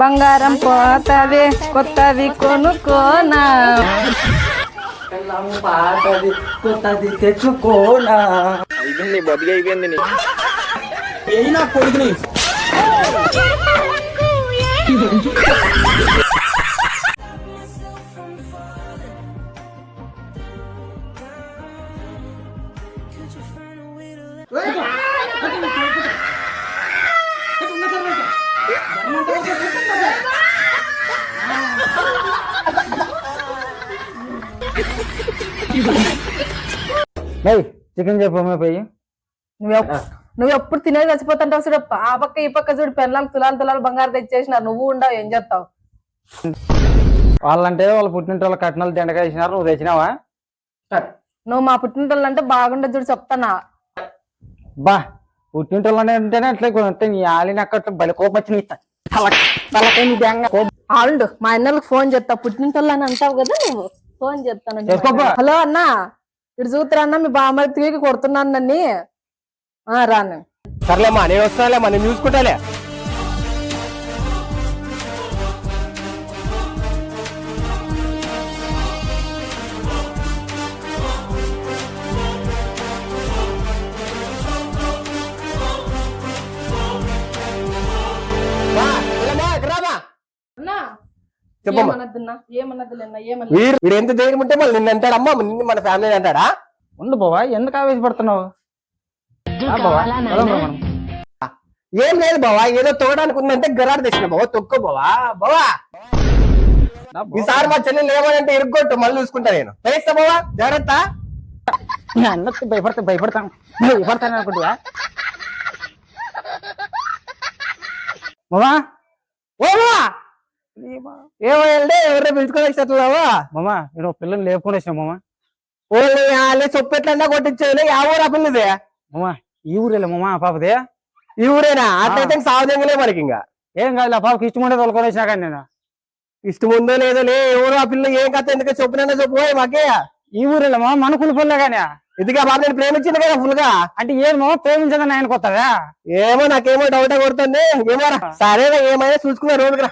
బంగారం పోతది కొత్తది కొనుక్కోనా పాతది కొత్తది తెచ్చుకోనా. అయిపోయింది బతికి అయిపోయింది. ఏ నా కొడుకుని చికెన్ చెప్పమే పోయి. నువ్వు ఎప్పుడు తినేది చచ్చిపోతుంటావు చూడు. ఆ పక్క ఈ పక్క చూడు, పెళ్ళాలు తులాలు తులాలు బంగారు తెచ్చేసినారు. నువ్వు ఉండవు, ఏం చేస్తావు? వాళ్ళంటే వాళ్ళు పుట్టింటి వాళ్ళ కట్నాలు దండగా ఇచ్చినారు, నువ్వు తెచ్చినావా? నువ్వు మా పుట్టింటోళ్ళు అంటే బాగుండదు చూడు, చెప్తానా. బా పుట్టింటి వాళ్ళనే ఉంటేనే అట్లా నీ ఆలిని అక్కడ బలి కోపం వచ్చి ఆడు మా అన్నలకు ఫోన్ చేస్తా. పుట్టింటోళ్ళు అని అంటావు కదా, నువ్వు ఫోన్ చేస్తాను. హలో అన్న, ఇటు చూతురా అన్న, మీ బామ్మ తిరిగి కొడుతున్నాను నన్ను. రాను. సర్లేమ్మా, నేను వస్తానులేమ్మా, నేను చూసుకుంటాలే. వీడు ఎంత ధైర్యం ఉంటే మళ్ళీ నిన్ను అంటాడమ్మా, నిన్ను మన ఫ్యామిలీ అంటాడా? ఉండు బావా, ఎందుకు ఆవేశపడుతున్నావు? ఏం లేదు బావా, ఏదో తోగడానికి ఉందంటే గరాడు తెచ్చిన బావా, తొక్కో బావా. బావా ఈసారి మా చెల్లెలు ఏమనంటే ఇరుగ్గొట్టు, మళ్ళీ చూసుకుంటా నేను. వేస్తా బావా, జాగ్రత్త. అన్నట్టు భయపడతాను అనుకుంటువా మామా? ఓ బావా, ఏమంటే ఎవరైనా పిలుచుకొని వచ్చేట్లావా? మామా నేను పిల్లల్ని లేపుకొని వచ్చాను మామా. ఓన్లీ చొప్పెట్లన్నా కొట్టించేది. ఆ ఊరు ఆ పిల్లదే మామా. ఈ ఊరేలే మామా ఆ పాపదే. ఈ ఊరేనా? అట్లయితే సావదంగలే మనకి. ఇంకా ఏం కాదు, ఆ పాపకి ఇష్టం ఉండే తోలుకొని వచ్చినా కానీ నేను. ఇష్టం ఉందో లేదో లే, ఎవరు ఆ పిల్ల ఏం కథ, ఎందుకు చెప్పినా చెప్పు మాకే. ఈ ఊరేలే మామా, మన కులిపోలే కానీ. ఎందుకు బాబు, నేను ప్రేమించింది కదా ఫుల్ గా. అంటే ఏం మామా ప్రేమించదని ఆయన కొత్తదా? ఏమో నాకేమో డౌట్ కొడుతుంది. ఏమో సరేనా, ఏమైనా చూసుకున్నా రోజుకి రా.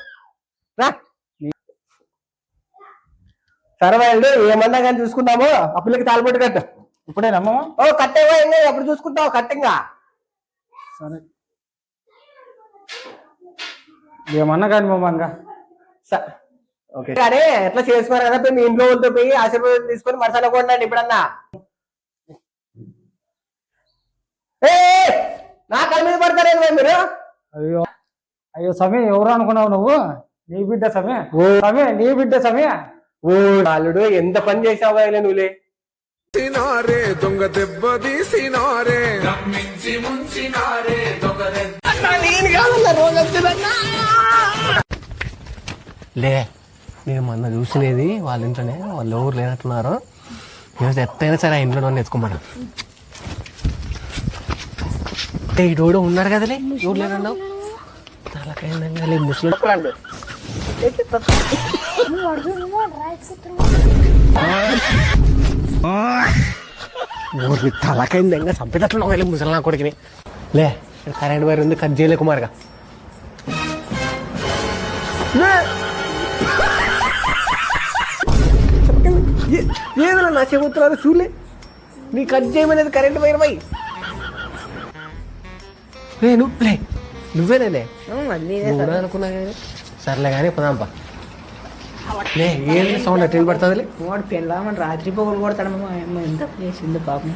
సరే వాళ్ళు ఏమన్నా కానీ చూసుకుందాము. ఆ పిల్లకి తాళపట్టు కట్టు. ఇప్పుడేనమ్మా? ఓ కట్టేవో ఏం లేదు, ఎప్పుడు చూసుకుంటావు కట్టంగా. సరే ఏమన్నా కానీ మామా. ఇంకా ఓకే కానీ ఎట్లా చేసుకున్నారు కదా, మీ ఇంట్లో వాళ్ళతో పోయి ఆశీర్వాదం తీసుకొని మరసలు కొనండి ఇప్పుడన్నా. నా కళ్ళ మీద పడతారేం మీరు? అయ్యో అయ్యో సమయం ఎవరు అనుకున్నావు నువ్వు? నీ బిడ్డ సమయం. నీ బిడ్డ సమయం. ఓ నాలుడు ఎంత పని చేసావు నువ్వులే. దొంగ దెబ్బ తీసినారే లే, నేను మొన్న చూసినది వాళ్ళ ఇంట్లోనే, వాళ్ళు ఎవరు లేనట్టున్నారు. ఈరోజు ఎత్తైనా సరే ఆ ఇంట్లో ఎత్తుకోమన్నా. ఇటు ఉన్నాడు కదలే, ఎవరు లేనన్నావు? తలకైందంగా ముసలి ఊరికి తలకైందంగా చంపేటట్లు వెళ్ళి ముసలి నా కొడుకుని. లే కరెంట్ వైర్ ఉంది, కట్ చేయలే కుమారుగా. ఏదైనా నా చెబుతున్నారు చూలే, నీ కట్ చేయమనేది కరెంట్ వైర్ పోయి. నువ్వేనే అనుకున్నా కానీ సర్లే కానీ పదాంపా. ఏం సౌండ్ ఎట్లా పడుతుంది? వాడు పెళ్ళామని రాత్రి పొగలు కొడతాడు. ఎంత చేసింది పాపం.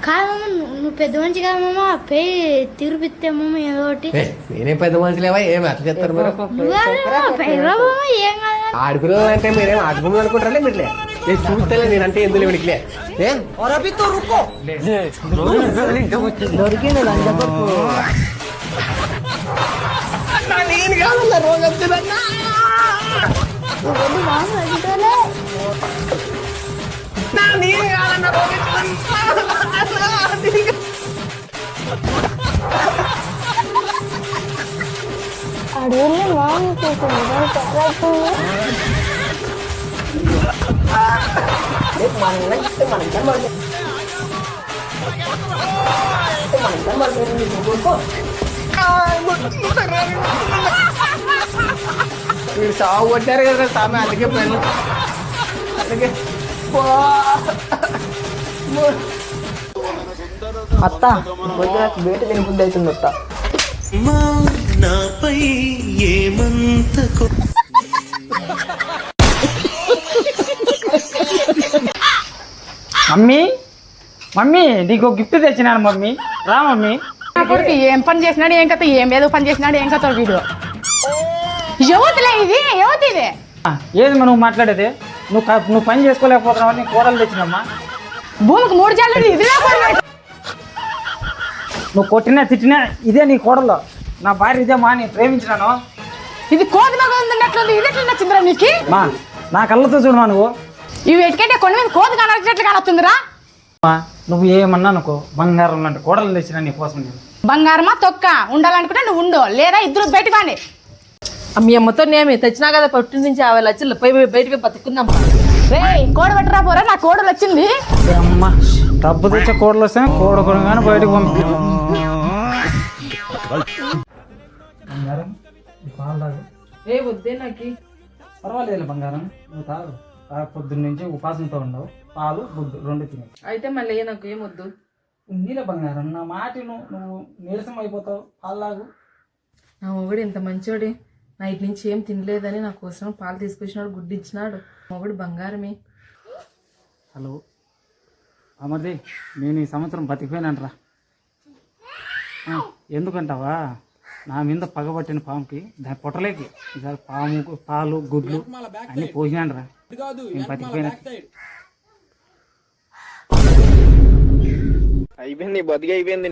కాదమ్మ, నువ్వు పెద్ద మనిషి కాదమ్మా, పేయి తిరుపిత్తేమమ్మ ఏదో ఒకటి. నేనేం పెద్ద మనిషి లేవా, ఏమి అట్లా చెప్తారు మీరు? ఏం కాదు, ఆడుకునేది అంటే మీరేం ఆడుకుని అనుకుంటారా? మీరు చూస్తలే నేనంటే ఎందుకు వీడికిలే దొరికింది లంచపప్పు. నేను కాదన్నా రోజు వస్తుందన్నా. అడవుల్లో మామూలు మనం మీరు సాగు కొట్టారు కదా సామె, అందుకే పెళ్ళి అందుకే అత్త పొద్దున బయట తినబుద్ధి అవుతుంది అత్త. మమ్మీ మమ్మీ నీకు ఒక గిఫ్ట్ తెచ్చినాను మమ్మీ, రా మమ్మీ. నా కొడుకు ఏం పని చేసినాడు ఏం కథ, ఏం ఏదో పని చేసినాడు ఏం కథ వీడు. యువతలే ఇది, యువత ఇది. ఏది నువ్వు మాట్లాడేది? నువ్వు పని చేసుకోలేకపోతున్నావు అని కోడలు తెచ్చినమ్మా. భూమికి 3 జాలు ఇది నువ్వు కొట్టినా తిట్టినా ఇదే నీ కోడలు. నా భార్య ఇదే మా, నేను ప్రేమించినాను. ఇది కోతి బాగా ఉందన్నట్లుంది, ఇది ఎట్లా నచ్చిందిరా నీకు? మా నా కళ్ళతో చూడమా నువ్వు. ఇవి ఎటుకంటే కొన్ని మీద కోతి కనొచ్చినట్లు కానొస్తుందిరా. నువ్వు ఏమన్నా అనుకో, బంగారం లాంటి కోడలు తెచ్చినా నీ కోసం నేను. బంగారమా తొక్క ఉండాలనుకుంటే నువ్వు ఉండు, లేదా ఇద్దరు బయట కాండి. మీ అమ్మతో నేమి తెచ్చినా కదా పొట్టి నుంచి 50 లక్షలు బయటకి బతుకుందాం. రే కోడ పట్టరా పోరా, నా కోడలు వచ్చింది. అమ్మ డబ్బు తెచ్చే కోడలు వస్తే కోడకొని బయటకు పంపి. బంగారం పాలు తాగు. ఏ వద్దే నాకు. పర్వాలేదు బంగారం, నువ్వు తాగు. పొద్దున్న నుంచి ఉపాసంతో ఉండవు, పాలు గుడ్డు 2 తినే. అయితే మళ్ళీ నాకు ఏమొద్దు. నీళ్ళ బంగారం, నా మాట నువ్వు నీరసం అయిపోతావు, పాలు తాగు. నా మొగుడు ఇంత మంచోడి, నైట్ నుంచి ఏం తినలేదని నా కోసం పాలు తీసుకొచ్చినాడు, గుడ్డు ఇచ్చినాడు. మొగుడు బంగారమే. హలో అమర్ది, నేను ఈ సంవత్సరం బతికిపోయినంటరా. ఎందుకంటావా, నా మీద పగబట్టిన పాముకి దాని పొట్టలేకి ఈసారి పాము పాలు గుడ్లు అన్ని పోసినానరా, నేను బతికిపోయినా. అయిపోయింది బతికి అయిపోయింది.